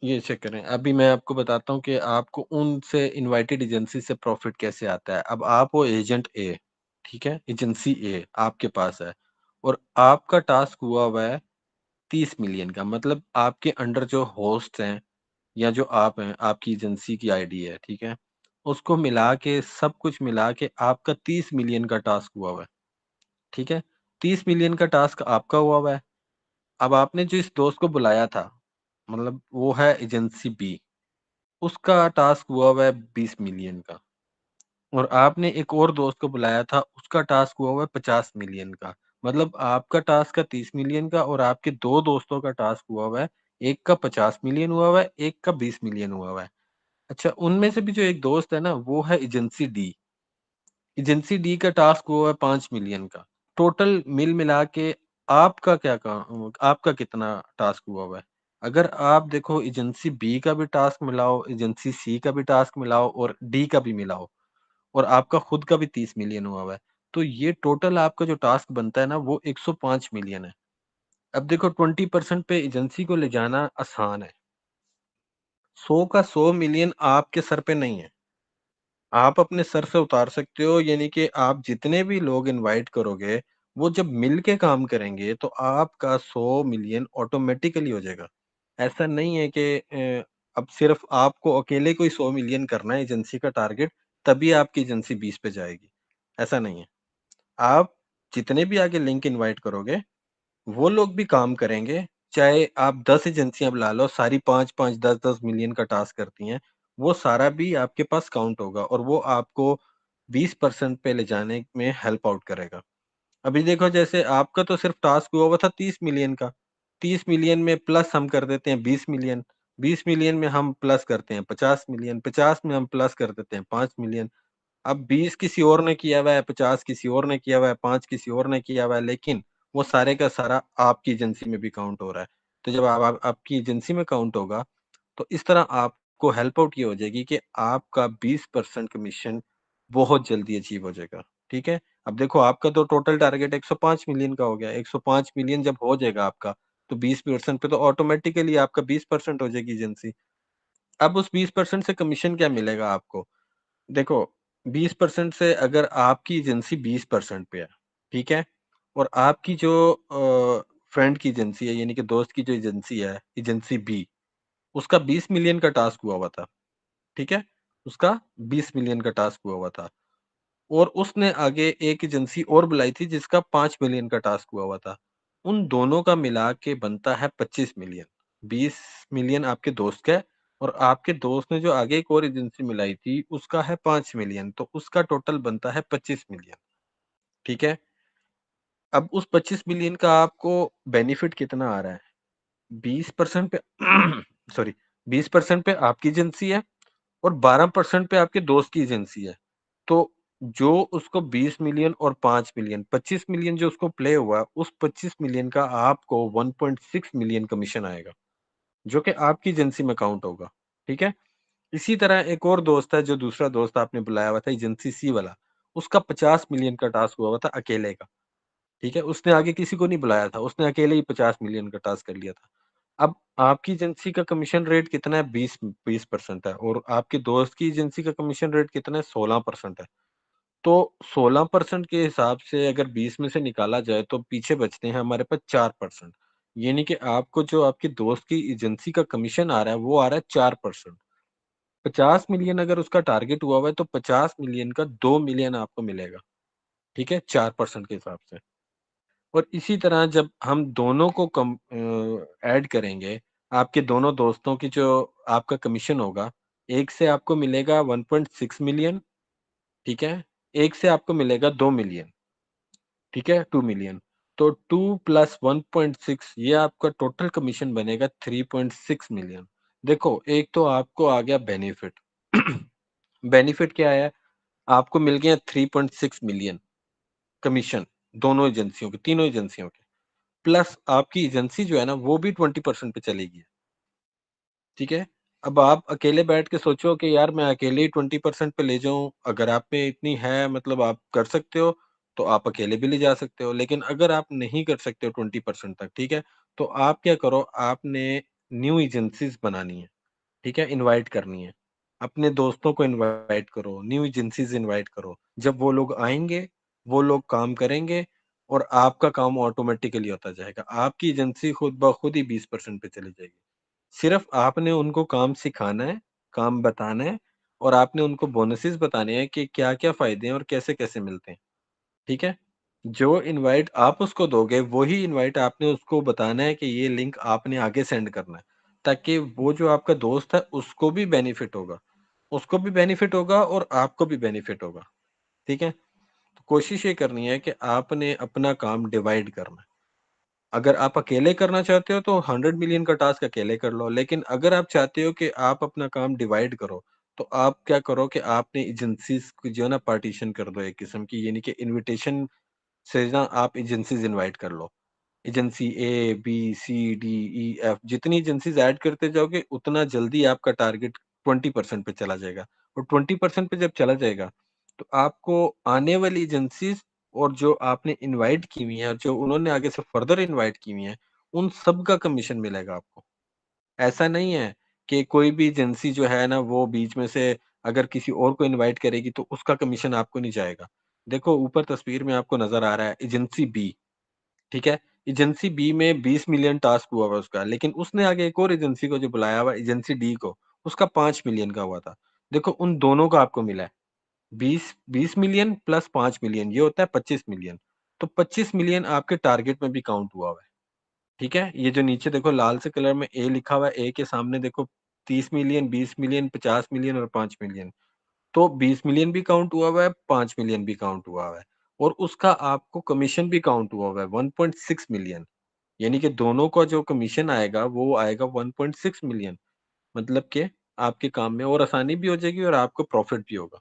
ये चेक करें। अभी मैं आपको बताता हूँ कि आपको उनसे इनवाइटेड एजेंसी से प्रॉफ़िट कैसे आता है। अब आप हो एजेंट ए, ठीक है? एजेंसी ए आपके पास है और आपका टास्क हुआ है 30 मिलियन का, मतलब आपके अंडर जो होस्ट हैं या जो आप हैं, आपकी एजेंसी की आईडी है, ठीक है? उसको मिला के सब कुछ मिला के आपका 30 मिलियन का टास्क हुआ है, ठीक है? 30 मिलियन का टास्क आपका हुआ है। अब आपने जो इस दोस्त को बुलाया था, मतलब वो है एजेंसी बी, उसका टास्क हुआ है 20 मिलियन का और आपने एक और दोस्त को बुलाया था, उसका टास्क हुआ है 50 मिलियन का। मतलब आपका टास्क है 30 मिलियन का और आपके 2 दोस्तों का टास्क हुआ है, एक का 50 मिलियन हुआ है, एक का 20 मिलियन हुआ है। अच्छा, उनमें से भी जो एक दोस्त है ना, वो है एजेंसी डी। एजेंसी डी का टास्क हुआ है 5 मिलियन का। टोटल मिल मिला के आपका क्या आपका कितना टास्क हुआ है? अगर आप देखो एजेंसी बी का भी टास्क मिलाओ, एजेंसी सी का भी टास्क मिलाओ और डी का भी मिलाओ और आपका खुद का भी 30 मिलियन हुआ है। तो ये टोटल आपका जो टास्क बनता है ना, वो 105 मिलियन है। अब देखो 20% पे एजेंसी को ले जाना आसान है। 100 का 100 मिलियन आपके सर पे नहीं है। आप अपने सर से उतार सकते हो, यानी कि आप जितने भी लोग इनवाइट करोगे, वो जब मिल के काम करेंगे तो आपका 100 मिलियन ऑटोमेटिकली हो जाएगा। ऐसा नहीं है कि अब सिर्फ आपको अकेले को ही 100 मिलियन करना है एजेंसी का टारगेट, तभी आपकी एजेंसी 20 पे जाएगी। ऐसा नहीं है। आप जितने भी आगे लिंक इनवाइट करोगे, वो लोग भी काम करेंगे, चाहे आप 10 एजेंसियाँ बुला लो, सारी 5-5, 10-10 मिलियन का टास्क करती हैं, वो सारा भी आपके पास काउंट होगा और वो आपको 20% पे ले जाने में हेल्प आउट करेगा। अभी देखो जैसे आपका तो सिर्फ टास्क हुआ था 30 मिलियन का, 30 मिलियन में प्लस हम कर देते हैं 20 मिलियन, 20 मिलियन में हम प्लस करते हैं 50 मिलियन, 50 में हम प्लस कर देते हैं 5 मिलियन। अब 20 किसी और ने किया हुआ है, 50 किसी और ने किया हुआ है, 5 किसी और ने किया हुआ है, लेकिन वो सारे का सारा आपकी एजेंसी में भी काउंट हो रहा है। तो जब आपकी एजेंसी में काउंट होगा, तो इस तरह आपको हेल्प आउट ये हो जाएगी कि आपका 20% कमीशन बहुत जल्दी अचीव हो जाएगा, ठीक है? अब देखो आपका तो टोटल टारगेट 105 मिलियन का हो गया, 105 मिलियन जब हो जाएगा आपका, तो 20% पे तो ऑटोमेटिकली आपका 20% हो जाएगी एजेंसी। अब उस 20% से कमीशन क्या मिलेगा आपको? देखो 20% से अगर आपकी एजेंसी 20% पे है, ठीक है? और आपकी जो फ्रेंड की एजेंसी है, यानी कि दोस्त की जो एजेंसी है, एजेंसी बी, उसका 20 मिलियन का टास्क हुआ था, ठीक है? उसका 20 मिलियन का टास्क हुआ था और उसने आगे एक एजेंसी और बुलाई थी जिसका 5 मिलियन का टास्क हुआ था। उन दोनों का मिला के बनता है 25 मिलियन। 20 मिलियन आपके दोस्त का है और आपके दोस्त ने जो आगे एक और एजेंसी मिलाई थी उसका है 5 मिलियन, तो उसका टोटल बनता है 25 मिलियन, ठीक है? अब उस 25 मिलियन का आपको बेनिफिट कितना आ रहा है? 20% पे सॉरी, 20% पे आपकी एजेंसी है और 12% पे आपके दोस्त की एजेंसी है। तो जो उसको 20 मिलियन और 5 मिलियन, 25 मिलियन जो उसको प्ले हुआ, उस 25 मिलियन का आपको 1.6 मिलियन कमीशन आएगा, जो कि आपकी एजेंसी में काउंट होगा, ठीक है? इसी तरह एक और दोस्त है, जो दूसरा दोस्त आपने बुलाया हुआ था एजेंसी सी वाला, उसका 50 मिलियन का टास्क हुआ था अकेले का, ठीक है? उसने आगे किसी को नहीं बुलाया था, उसने अकेले ही 50 मिलियन का टास्क कर लिया था। अब आपकी एजेंसी का कमीशन रेट कितना है? 20% है और आपके दोस्त की एजेंसी का कमीशन रेट कितना है? 16% है। तो 16% के हिसाब से अगर 20 में से निकाला जाए तो पीछे बचते हैं हमारे पास 4%। यानी कि आपको जो आपके दोस्त की एजेंसी का कमीशन आ रहा है वो आ रहा है 4%। 50 मिलियन अगर उसका टारगेट हुआ है तो 50 मिलियन का 2 मिलियन आपको मिलेगा, ठीक है? 4% के हिसाब से। और इसी तरह जब हम दोनों को ऐड करेंगे, आपके दोनों दोस्तों की जो आपका कमीशन होगा, एक से आपको मिलेगा 1.6 मिलियन, ठीक है? एक से आपको मिलेगा 2 मिलियन, ठीक है? 2 मिलियन। तो 2 प्लस 1.6 ये आपका टोटल कमीशन बनेगा 3.6 मिलियन। देखो, एक तो आपको आ गया बेनिफिट। बेनिफिट क्या है? आपको मिल गया 3.6 मिलियन कमीशन, दोनों एजेंसियों के, तीनों एजेंसियों के। प्लस आपकी एजेंसी जो है ना, वो भी 20% पे चलेगी, ठीक है? अब आप अकेले बैठ के सोचो कि यार मैं अकेले ही 20% पे ले जाऊँ, अगर आप में इतनी है, मतलब आप कर सकते हो, तो आप अकेले भी ले जा सकते हो। लेकिन अगर आप नहीं कर सकते हो 20% तक, ठीक है? तो आप क्या करो, आपने न्यू एजेंसीज़ बनानी है। ठीक है? इनवाइट करनी है। अपने दोस्तों को इनवाइट करो, न्यू एजेंसीज़ इनवाइट करो। जब वो लोग आएँगे, वो लोग काम करेंगे और आपका काम ऑटोमैटिकली होता जाएगा। आपकी एजेंसी खुद ब खुद ही 20% पे चली जाएगी। सिर्फ़ आपने उनको काम सिखाना है, काम बताना है और आपने उनको बोनसेस बताने हैं कि क्या-क्या फ़ायदे हैं और कैसे-कैसे मिलते हैं। ठीक है? जो इनवाइट आप उसको दोगे, वही इनवाइट आपने उसको बताना है कि ये लिंक आपने आगे सेंड करना है, ताकि वो जो आपका दोस्त है, उसको भी बेनिफिट होगा। उसको भी बेनिफिट होगा और आपको भी बेनिफिट होगा, ठीक है? तो कोशिश ये करनी है कि आपने अपना काम डिवाइड करना है। अगर आप अकेले करना चाहते हो तो 100 मिलियन का टास्क अकेले कर लो, लेकिन अगर आप चाहते हो कि आप अपना काम डिवाइड करो, तो आप क्या करो कि आपने एजेंसीज़ को जो है ना पार्टीशन कर दो एक किस्म की, यानी कि इन्विटेशन से ना आप एजेंसीज़ इनवाइट कर लो। Agency A, B, C, D, E, F जितनी एजेंसीज़ ऐड करते जाओगे उतना जल्दी आपका टारगेट 20% पे चला जाएगा और 20% पे जब चला जाएगा, तो आपको आने वाली एजेंसीज़ और जो आपने इनवाइट की हुई हैं और जो उन्होंने आगे से फर्दर इनवाइट की हुई हैं, उन सब का कमीशन मिलेगा आपको। ऐसा नहीं है कि कोई भी एजेंसी जो है ना वो बीच में से अगर किसी और को इनवाइट करेगी तो उसका कमीशन आपको नहीं जाएगा। देखो ऊपर तस्वीर में आपको नज़र आ रहा है एजेंसी बी, ठीक है? एजेंसी बी में 20 मिलियन टास्क हुआ हुआ उसका, लेकिन उसने आगे एक और एजेंसी को जो बुलाया हुआ एजेंसी डी को, उसका 5 मिलियन का हुआ था। देखो उन दोनों का आपको मिला है। 20 मिलियन प्लस 5 मिलियन ये होता है 25 मिलियन। तो 25 मिलियन आपके टारगेट में भी काउंट हुआ हुआ है। ठीक है? ये जो नीचे देखो लाल से कलर में ए लिखा हुआ है, ए के सामने देखो 30 मिलियन, 20 मिलियन, 50 मिलियन और 5 मिलियन। तो 20 मिलियन भी काउंट हुआ हुआ है, 5 मिलियन भी काउंट हुआ हुआ है और उसका आपको कमीशन भी काउंट हुआ हुआ है 1.6 मिलियन। यानी कि दोनों का जो कमीशन आएगा वो आएगा 1.6 मिलियन। मतलब कि आपके काम में और आसानी भी हो जाएगी और आपको प्रॉफ़िट भी होगा।